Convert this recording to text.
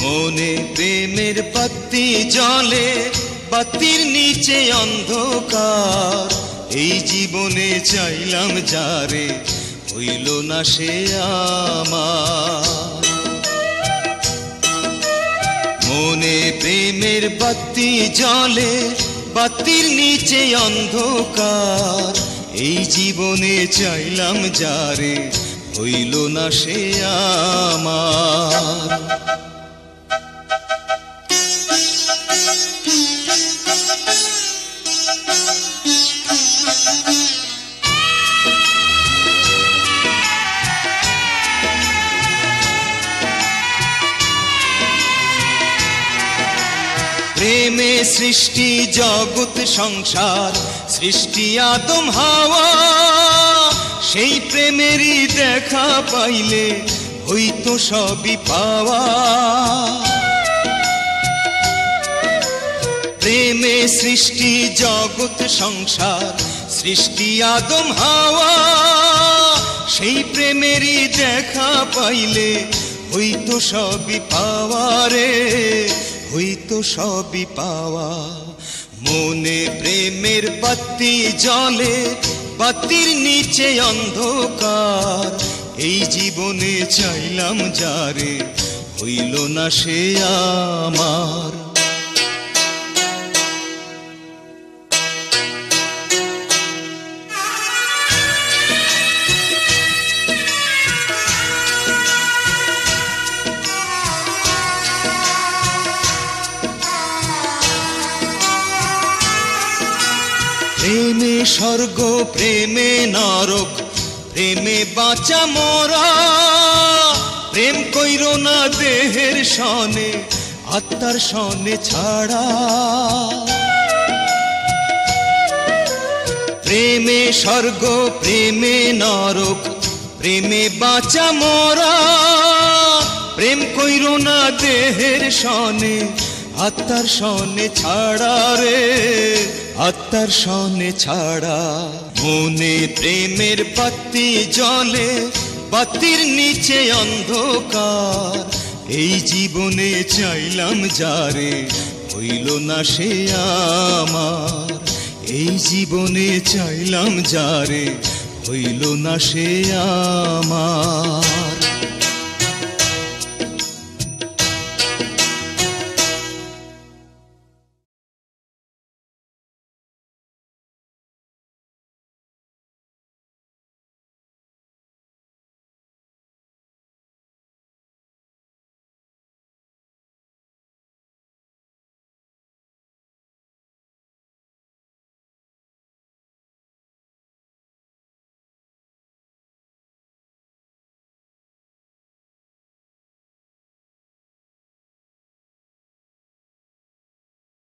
মনে প্রেমের বাতি জ্বলে, বাতির নিচে অন্ধকার। এই জীবনে চাইলাম যারে, হইল না সে আমার। মনে প্রেমের বাতি জ্বলে, বাতির নিচে অন্ধকার। এই জীবনে চাইলাম যারে, হইল না সে আমার। প্রেমে সৃষ্টি জগৎ সংসার, সৃষ্টি আদম হাওয়া। সেই প্রেমেরই দেখা পাইলে হইতো সবই পাওয়া। প্রেমে সৃষ্টি জগৎ সংসার, সৃষ্টি আদম হাওয়া। সেই প্রেমেরই দেখা পাইলে হইতো সবই পাওয়া রে, হইতো সবই পাওয়া। মনে প্রেমের বাতি জ্বলে, বাতির নিচে অন্ধকার। এই জীবনে চাইলাম যারে, হইল না সে আমার। প্রেমে স্বর্গ, প্রেমে নরক, প্রেমে বাঁচা মরা। প্রেম কইর না দেহের সনে, আত্মার সনে ছাড়া। প্রেমে স্বর্গ, প্রেমে নরক, প্রেমে বাঁচা মরা। প্রেম কইর না দেহের সনে, আত্মার সনে ছাড়া রে, আত্মার সনে ছাড়া। মনে প্রেমের বাতি জ্বলে, বাতির নিচে অন্ধকার। এই জীবনে চাইলাম যারে, হইল না সে আমার। এই জীবনে চাইলাম যারে, হইল না সে আমার।